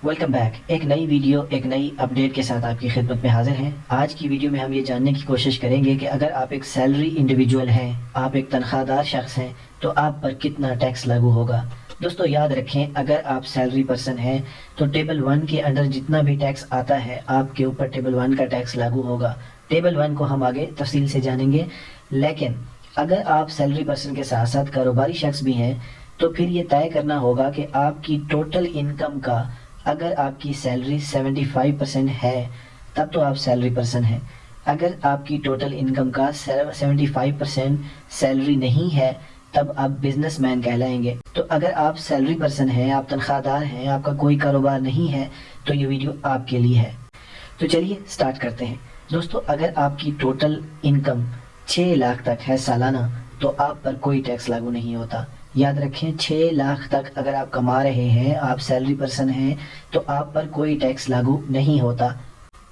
Welcome back. ایک نئی video ایک نئی اپڈیٹ کے ساتھ آپ کی خدمت میں حاضر ہیں. آج کی ویڈیو میں ہم یہ جاننے کی کوشش کریں گے کہ اگر آپ ایک سیلری انڈیویجول ہیں، آپ ایک تنخواہ دار شخص ہیں، تو آپ پر کتنا ٹیکس لاگو ہوگا. دوستو یاد رکھیں، اگر آپ سیلری پرسن ہیں تو ٹیبل 1 کے انڈر جتنا بھی ٹیکس آتا ہے آپ کے اوپر ٹیبل 1 کا ٹیکس لاگو ہوگا. ٹیبل 1 کو ہم آگے تفصیل سے جانیں گے، لیکن اگر آپ سیلری پرسن کے ساتھ ساتھ کاروباری شخص بھی ہیں تو پھر یہ طے کرنا ہوگا کہ آپ کی ٹوٹل انکم کا، اگر آپ کی سیلری 75% ہے تب تو آپ سیلری پرسن ہیں. اگر آپ کی ٹوٹل انکم کا 75% سیلری نہیں ہے تب آپ بزنس مین کہلائیں گے. تو اگر آپ سیلری پرسن ہیں، آپ تنخواہ دار ہیں، آپ کا کوئی کاروبار نہیں ہے تو یہ ویڈیو آپ کے لیے ہے. تو چلیے سٹارٹ کرتے ہیں. دوستو اگر آپ کی ٹوٹل انکم 6 لاکھ تک ہے سالانہ تو آپ پر کوئی ٹیکس لاگو نہیں ہوتا. یاد رکھیں 6 لاکھ تک اگر آپ کما رہے ہیں، آپ سیلری پرسن ہیں تو آپ پر کوئی ٹیکس لاگو نہیں ہوتا.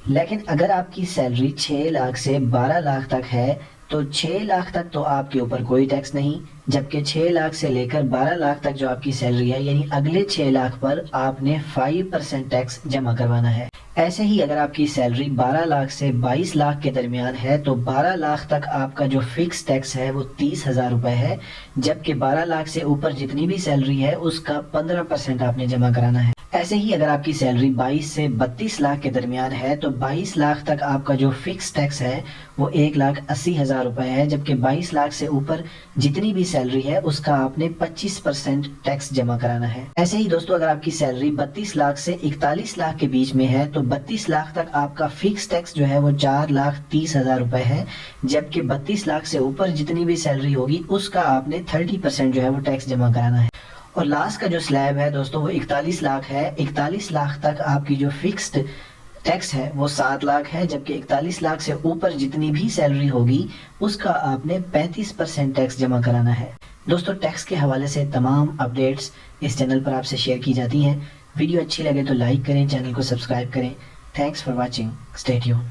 لیکن اگر آپ کی سیلری 6 لاکھ سے 12 لاکھ تک ہے تو 6 لاکھ تک تو آپ کے اوپر کوئی ٹیکس نہیں، جبکہ 6 لاکھ سے لے کر 12 لاکھ تک جو آپ کی سیلری ہے یعنی اگلے 6 لاکھ پر آپ نے 5% ٹیکس جمع کروانا ہے. ایسے ہی اگر آپ کی سیلری 12 لاکھ سے 22 لاکھ کے درمیان ہے تو 12 لاکھ تک آپ کا جو فکس ٹیکس ہے وہ 30,000 روپے ہے، جبکہ 12 لاکھ سے اوپر جتنی بھی سیلری ہے اس کا 15% آپ نے جمع کرانا ہے. ایسے ہی اگر آپ کی سیلری 22 سے 32 لاکھ کے درمیان ہے تو 22 لاکھ تک آپ کا جو فکس ٹیکس ہے وہ 1,80,000 روپے ہے، جبکہ 22 لاکھ سے اوپر جتنی بھی سیلری ہے اس کا آپ نے 25% ٹیکس جمع کرانا ہے. ایسے ہی دوستو اگر آپ کی سیلری 32 لاکھ سے 41 لاکھ کے بیچ میں ہے تو 32 لاکھ تک آپ کا فکس ٹیکس جو ہے وہ 4,30,000 روپے ہے، جبکہ 32 لاکھ سے اوپر جتنی بھی سیلری ہوگی اس کا آپ نے 30% جو ہے وہ ٹیکس جمع کرانا ہے. اور لاسٹ کا جو سلیب ہے دوستو وہ 41 لاکھ ہے. 41 لاکھ تک آپ کی جو فکسڈ ٹیکس ہے وہ 7 لاکھ ہے، جبکہ 41 لاکھ سے اوپر جتنی بھی سیلری ہوگی اس کا آپ نے 35% ٹیکس جمع کرانا ہے. دوستو ٹیکس کے حوالے سے تمام اپڈیٹس اس چینل پر آپ سے شیئر کی جاتی ہیں. ویڈیو اچھی لگے تو لائک کریں، چینل کو سبسکرائب کریں. Thanks for watching. Stay tune.